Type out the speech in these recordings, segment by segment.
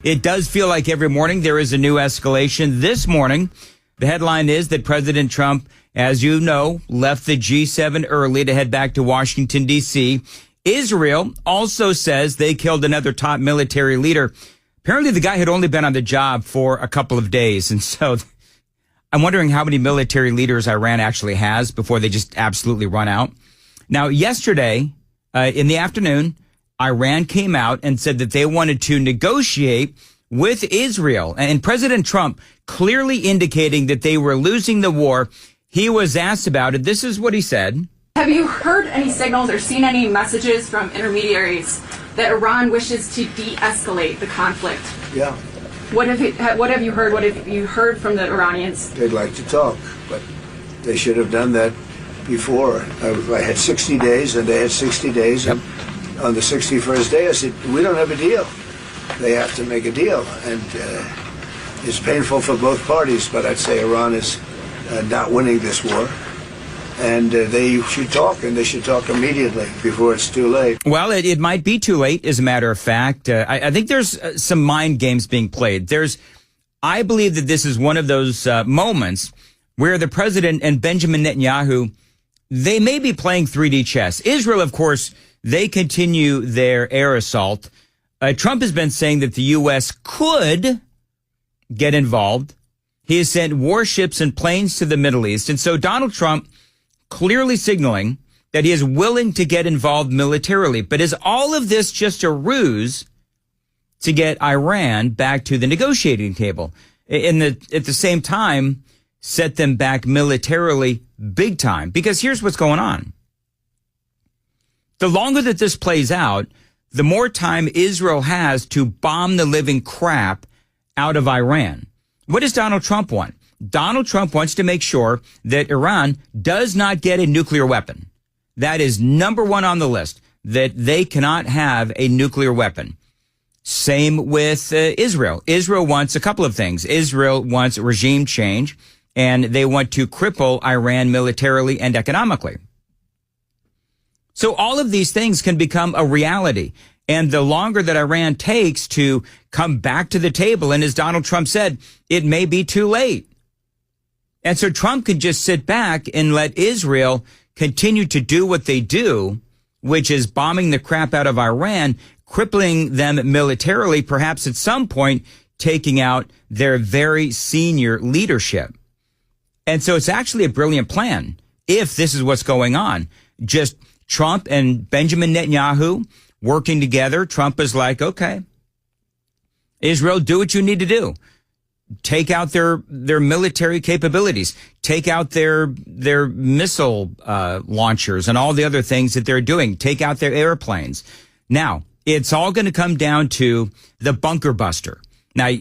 It does feel like every morning there is a new escalation. This morning, the headline is that President Trump, as you know, left the G7 early to head back to Washington, D.C. Israel also says they killed another top military leader. Apparently, the guy had only been on the job for a couple of days. And so I'm wondering how many military leaders Iran actually has before they just absolutely run out. Now, yesterday in the afternoon, Iran came out and said that they wanted to negotiate with Israel. And President Trump clearly indicating that they were losing the war. He was asked about it. This is what he said. Have you heard any signals or seen any messages from intermediaries that Iran wishes to de-escalate the conflict? Yeah. What have you heard? What have you heard from the Iranians? They'd like to talk, but they should have done that before. I had 60 days, and they had 60 days. Yep. And on the 61st day, I said, we don't have a deal. They have to make a deal. And it's painful for both parties, but I'd say Iran is not winning this war. And they should talk, and they should talk immediately before it's too late. Well, it might be too late, as a matter of fact. I think there's some mind games being played. I believe that this is one of those moments where the president and Benjamin Netanyahu, they may be playing 3D chess. Israel, of course, they continue their air assault. Trump has been saying that the U.S. could get involved. He has sent warships and planes to the Middle East. And so Donald Trump clearly signaling that he is willing to get involved militarily. But is all of this just a ruse to get Iran back to the negotiating table? At the same time, set them back militarily big time? Because here's what's going on. The longer that this plays out, the more time Israel has to bomb the living crap out of Iran. What does Donald Trump want? Donald Trump wants to make sure that Iran does not get a nuclear weapon. That is number one on the list, that they cannot have a nuclear weapon. Same with Israel. Israel wants a couple of things. Israel wants regime change, and they want to cripple Iran militarily and economically. So all of these things can become a reality. And the longer that Iran takes to come back to the table, and as Donald Trump said, it may be too late. And so Trump could just sit back and let Israel continue to do what they do, which is bombing the crap out of Iran, crippling them militarily, perhaps at some point taking out their very senior leadership. And so it's actually a brilliant plan if this is what's going on. Just Trump and Benjamin Netanyahu working together. Trump is like, okay, Israel, do what you need to do. Take out their military capabilities. Take out their missile launchers and all the other things that they're doing. Take out their airplanes. Now, it's all going to come down to the bunker buster. Now,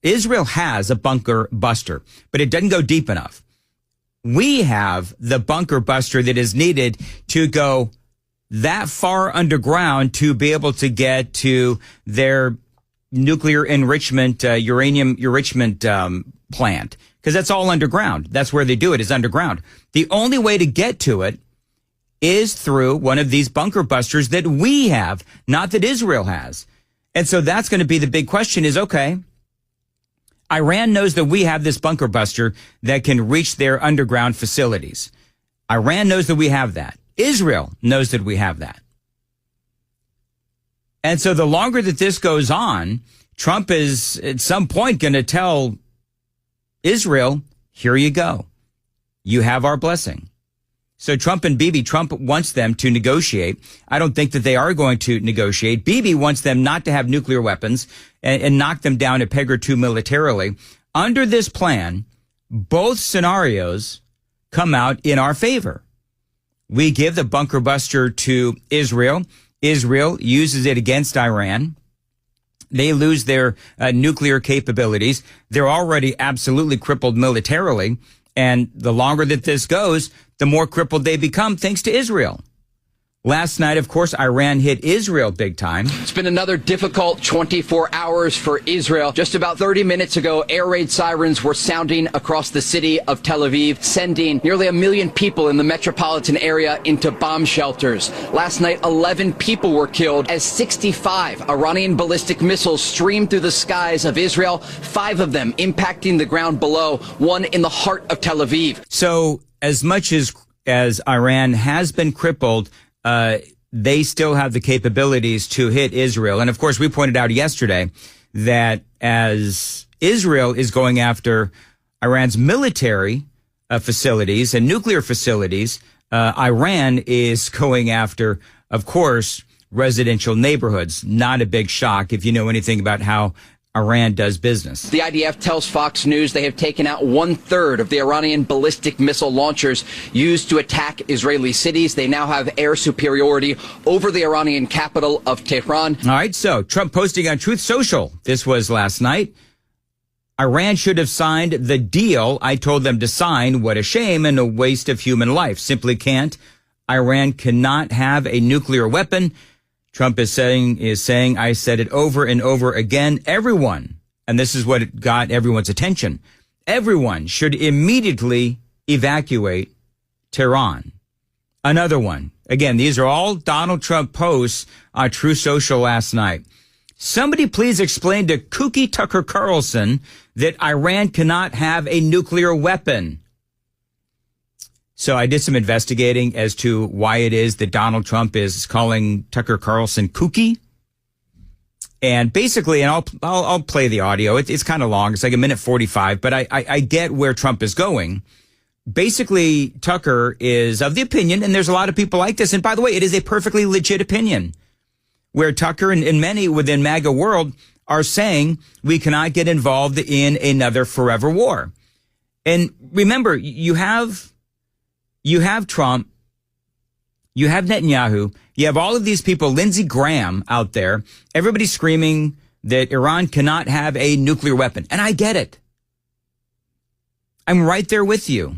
Israel has a bunker buster, but it doesn't go deep enough. We have the bunker buster that is needed to go that far underground to be able to get to their nuclear enrichment, uranium enrichment plant, because that's all underground. That's where they do it, is underground. The only way to get to it is through one of these bunker busters that we have, not that Israel has. And so that's going to be the big question is, okay, Iran knows that we have this bunker buster that can reach their underground facilities. Iran knows that we have that. Israel knows that we have that. And so the longer that this goes on, Trump is at some point going to tell Israel, here you go. You have our blessing. So Trump and Bibi, Trump wants them to negotiate. I don't think that they are going to negotiate. Bibi wants them not to have nuclear weapons and knock them down a peg or two militarily. Under this plan, both scenarios come out in our favor. We give the bunker buster to Israel. Israel uses it against Iran. They lose their nuclear capabilities. They're already absolutely crippled militarily. And the longer that this goes, the more crippled they become thanks to Israel. Last night, of course, Iran hit Israel big time. It's been another difficult 24 hours for Israel. Just about 30 minutes ago, air raid sirens were sounding across the city of Tel Aviv, sending nearly 1 million people in the metropolitan area into bomb shelters. Last night, 11 people were killed as 65 Iranian ballistic missiles streamed through the skies of Israel, 5 of them impacting the ground below, one in the heart of Tel Aviv. So as much as Iran has been crippled, they still have the capabilities to hit Israel. And of course, we pointed out yesterday that as Israel is going after Iran's military facilities and nuclear facilities, Iran is going after, of course, residential neighborhoods. Not a big shock if you know anything about how Iran does business. The IDF tells Fox News they have taken out 1/3 of the Iranian ballistic missile launchers used to attack Israeli cities. They now have air superiority over the Iranian capital of Tehran. All right, so Trump posting on Truth Social. This was last night. Iran should have signed the deal I told them to sign. What a shame and a waste of human life. Simply can't. Iran cannot have a nuclear weapon. Trump is saying, I said it over and over again. Everyone, and this is what got everyone's attention, everyone should immediately evacuate Tehran. Another one. Again, these are all Donald Trump posts on True Social last night. Somebody please explain to kooky Tucker Carlson that Iran cannot have a nuclear weapon. So I did some investigating as to why it is that Donald Trump is calling Tucker Carlson kooky. And basically, and I'll play the audio. It's kind of long. It's like 1:45, but I get where Trump is going. Basically, Tucker is of the opinion, and there's a lot of people like this. And by the way, it is a perfectly legit opinion where Tucker and many within MAGA world are saying we cannot get involved in another forever war. And remember, you have Trump, you have Netanyahu, you have all of these people, Lindsey Graham out there, everybody screaming that Iran cannot have a nuclear weapon. And I get it. I'm right there with you.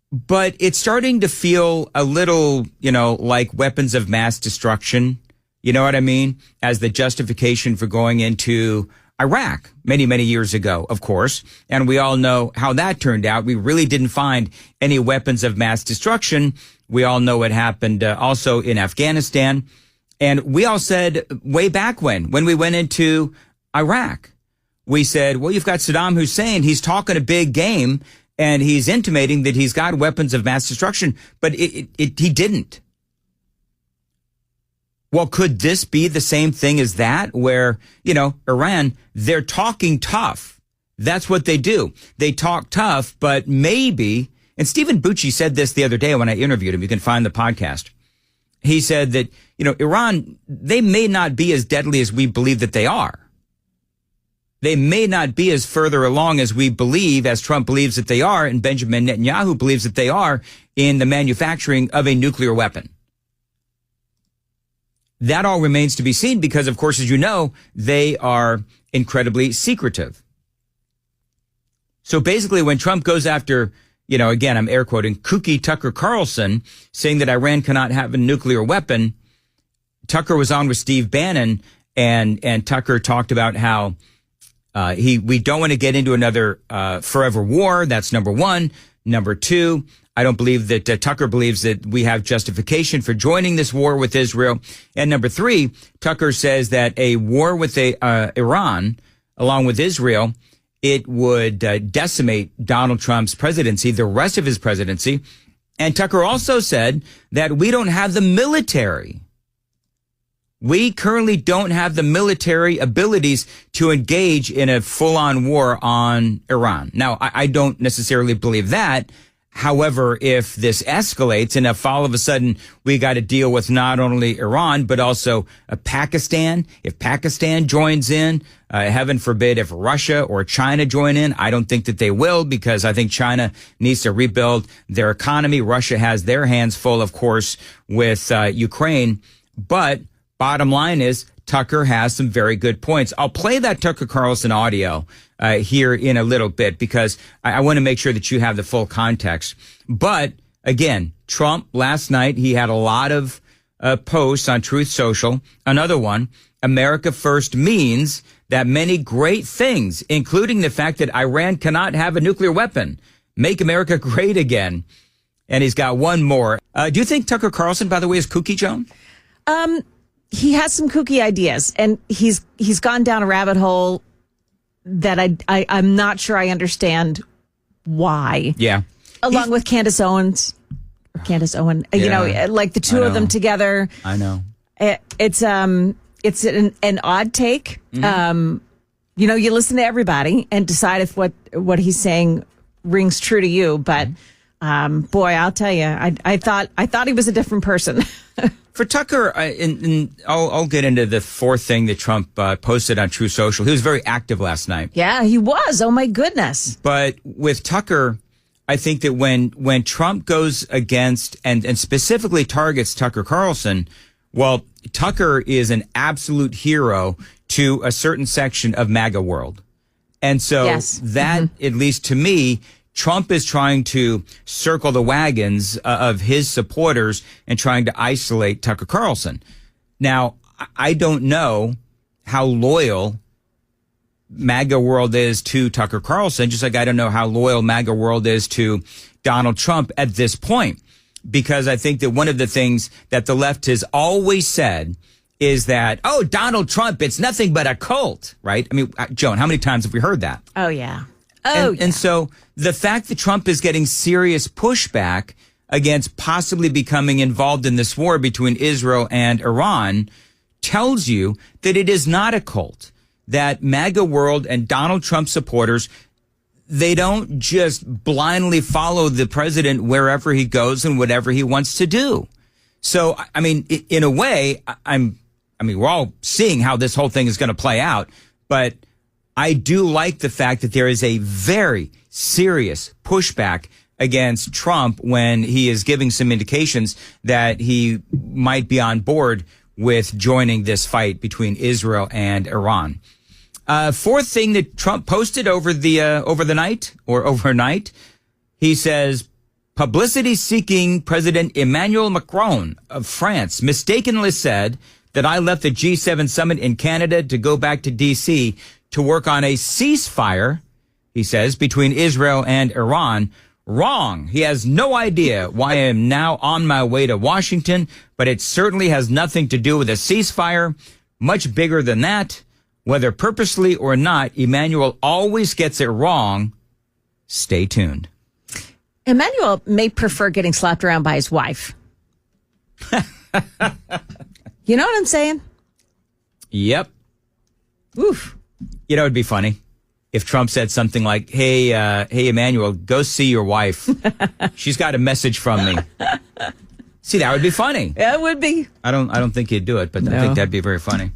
But it's starting to feel a little, like weapons of mass destruction. You know what I mean? As the justification for going into Iraq many, many years ago, of course. And we all know how that turned out. We really didn't find any weapons of mass destruction. We all know what happened also in Afghanistan. And we all said way back when we went into Iraq, we said, well, you've got Saddam Hussein. He's talking a big game and he's intimating that he's got weapons of mass destruction, but he didn't. Well, could this be the same thing as that where, Iran, they're talking tough. That's what they do. They talk tough, but maybe, and Stephen Bucci said this the other day when I interviewed him. You can find the podcast. He said that, Iran, they may not be as deadly as we believe that they are. They may not be as further along as we believe, as Trump believes that they are, and Benjamin Netanyahu believes that they are in the manufacturing of a nuclear weapon. That all remains to be seen because, of course, as you know, they are incredibly secretive. So basically, when Trump goes after, again, I'm air quoting, kooky Tucker Carlson, saying that Iran cannot have a nuclear weapon, Tucker was on with Steve Bannon, and Tucker talked about how we don't want to get into another forever war. That's number one. Number two, I don't believe that Tucker believes that we have justification for joining this war with Israel. And number three, Tucker says that a war with Iran, along with Israel, it would decimate Donald Trump's presidency, the rest of his presidency. And Tucker also said that we don't have the military. We currently don't have the military abilities to engage in a full-on war on Iran. Now, I don't necessarily believe that. However, if this escalates and if all of a sudden we got to deal with not only Iran, but also Pakistan, if Pakistan joins in, heaven forbid if Russia or China join in, I don't think that they will because I think China needs to rebuild their economy. Russia has their hands full, of course, with Ukraine. But bottom line is Tucker has some very good points. I'll play that Tucker Carlson audio here in a little bit because I want to make sure that you have the full context. But Again, Trump last night, he had a lot of posts on Truth Social. Another one, America First means that many great things, including the fact that Iran cannot have a nuclear weapon. Make America great again. And he's got one more. Do you think Tucker Carlson, by the way, is kooky, Joan? He has some kooky ideas, and he's gone down a rabbit hole that I'm not sure I understand why. Yeah. Along with Candace Owen, you know, like the two of them together. I know. It's an odd take. Mm-hmm. You know, you listen to everybody and decide if what he's saying rings true to you. But boy, I'll tell you, I thought he was a different person. For Tucker, I'll get into the fourth thing that Trump posted on True Social. He was very active last night. Yeah, he was. Oh my goodness. But with Tucker, I think that when Trump goes against and specifically targets Tucker Carlson, well, Tucker is an absolute hero to a certain section of MAGA world. And so that, at least to me, Trump is trying to circle the wagons of his supporters and trying to isolate Tucker Carlson. Now, I don't know how loyal MAGA world is to Tucker Carlson, just like I don't know how loyal MAGA world is to Donald Trump at this point. Because I think that one of the things that the left has always said is that, oh, Donald Trump, it's nothing but a cult, right? I mean, Joan, how many times have we heard that? Oh, yeah. And so the fact that Trump is getting serious pushback against possibly becoming involved in this war between Israel and Iran tells you that it is not a cult, that MAGA world and Donald Trump supporters, they don't just blindly follow the president wherever he goes and whatever he wants to do. So, I mean, in a way, we're all seeing how this whole thing is going to play out, but I do like the fact that there is a very serious pushback against Trump when he is giving some indications that he might be on board with joining this fight between Israel and Iran. Fourth thing that Trump posted overnight, he says, publicity-seeking President Emmanuel Macron of France mistakenly said that I left the G7 summit in Canada to go back to D.C. to work on a ceasefire, he says, between Israel and Iran. Wrong. He has no idea why I am now on my way to Washington, but it certainly has nothing to do with a ceasefire. Much bigger than that. Whether purposely or not, Emmanuel always gets it wrong. Stay tuned. Emmanuel may prefer getting slapped around by his wife. You know what I'm saying? Yep. Oof. You know, it'd be funny if Trump said something like, hey, Emmanuel, go see your wife. She's got a message from me. See, that would be funny. Yeah, it would be. I don't think he'd do it, but I think that'd be very funny.